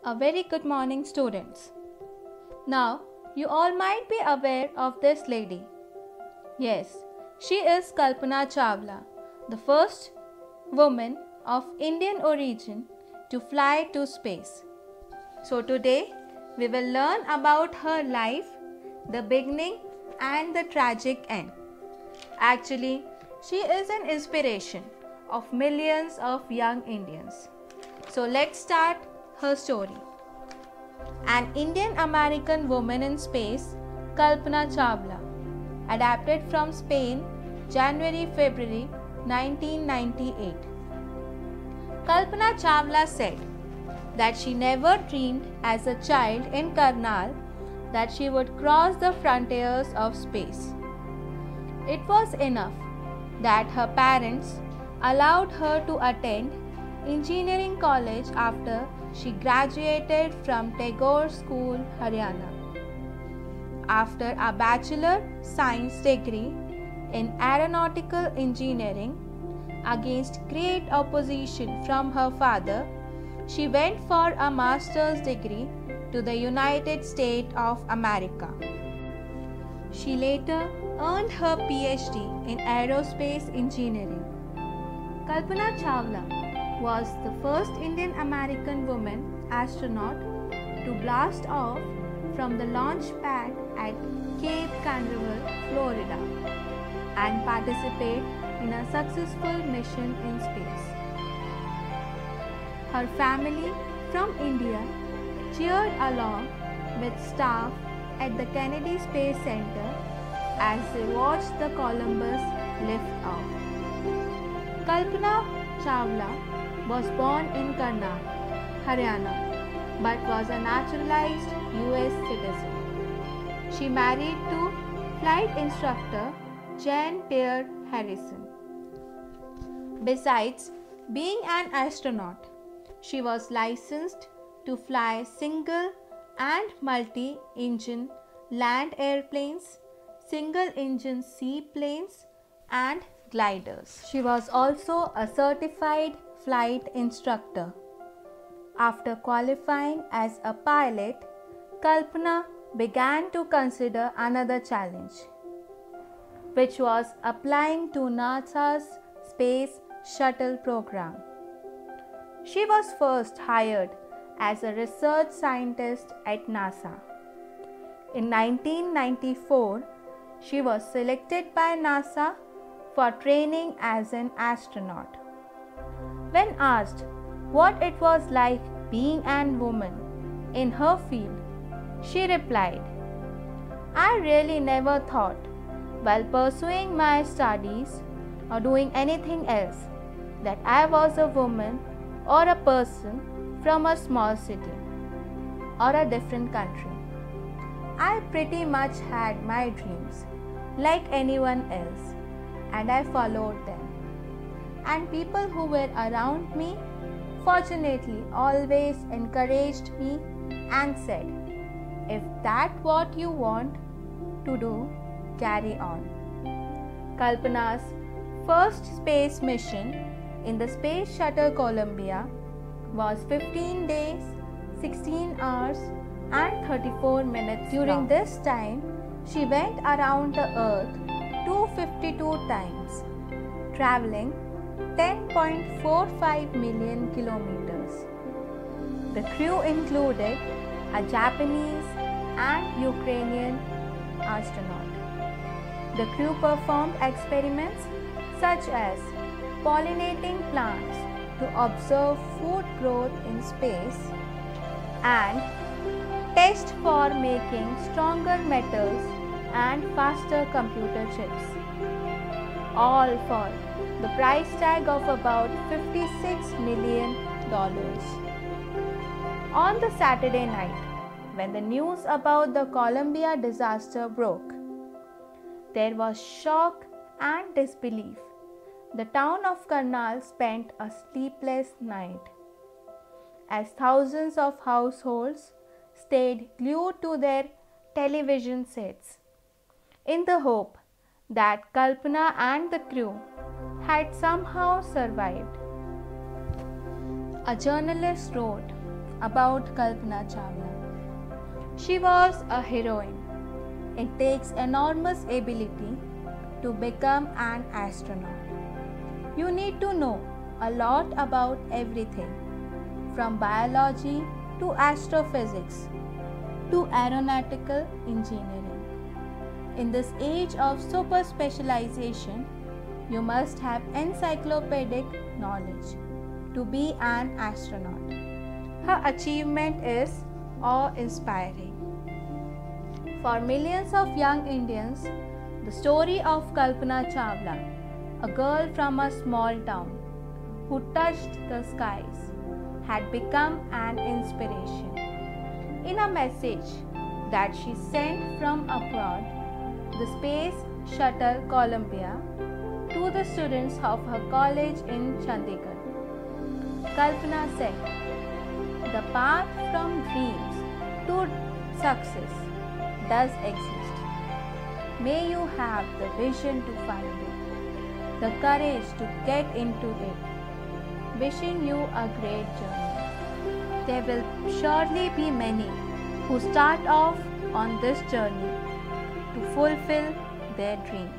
A very good morning, students. Now, you all might be aware of this lady. Yes, she is Kalpana Chawla, the first woman of Indian origin to fly to space. So today, we will learn about her life, the beginning and the tragic end. Actually, she is an inspiration of millions of young Indians. So let's start her story. An Indian American woman in space, Kalpana Chawla, adapted from Spain, January-February 1998. Kalpana Chawla said that she never dreamed as a child in Karnal that she would cross the frontiers of space. It was enough that her parents allowed her to attend engineering college after she graduated from Tagore School, Haryana. After a bachelor science degree in aeronautical engineering, against great opposition from her father, she went for a master's degree to the United States of America. She later earned her PhD in aerospace engineering. Kalpana Chawla was the first Indian American woman astronaut to blast off from the launch pad at Cape Canaveral, Florida, and participate in a successful mission in space. Her family from India cheered along with staff at the Kennedy Space Center as they watched the Columbus lift off. Kalpana Chawla was born in Karnal, Haryana, but was a naturalized US citizen. She married to flight instructor Jean-Pierre Harrison. Besides being an astronaut, she was licensed to fly single and multi-engine land airplanes, single-engine seaplanes, and gliders. She was also a certified flight instructor. After qualifying as a pilot, Kalpana began to consider another challenge, which was applying to NASA's Space Shuttle program. She was first hired as a research scientist at NASA. In 1994, she was selected by NASA for training as an astronaut. When asked what it was like being a woman in her field, she replied, "I really never thought while pursuing my studies or doing anything else that I was a woman or a person from a small city or a different country. I pretty much had my dreams like anyone else, and I followed them. And people who were around me fortunately always encouraged me and said, if that's what you want to do, carry on." Kalpana's first space mission in the Space Shuttle Columbia was 15 days, 16 hours and 34 minutes. During this time, she went around the Earth 252 times, traveling 10.45 million kilometers. The crew included a Japanese and Ukrainian astronaut. The crew performed experiments such as pollinating plants to observe food growth in space and test for making stronger metals and faster computer chips, all for the price tag of about $56 million. On the Saturday night, when the news about the Columbia disaster broke, there was shock and disbelief. The town of Karnal spent a sleepless night, as thousands of households stayed glued to their television sets in the hope that Kalpana and the crew had somehow survived. A journalist wrote about Kalpana Chawla. She was a heroine. It takes enormous ability to become an astronaut. You need to know a lot about everything, from biology to astrophysics to aeronautical engineering. In this age of super specialization, you must have encyclopedic knowledge to be an astronaut. Her achievement is awe-inspiring. For millions of young Indians, the story of Kalpana Chawla, a girl from a small town who touched the skies, had become an inspiration. In a message that she sent from abroad, the Space Shuttle Columbia, to the students of her college in Chandigarh, Kalpana said, "The path from dreams to success does exist. May you have the vision to find it, the courage to get into it. Wishing you a great journey." There will surely be many who start off on this journey to fulfill their dream.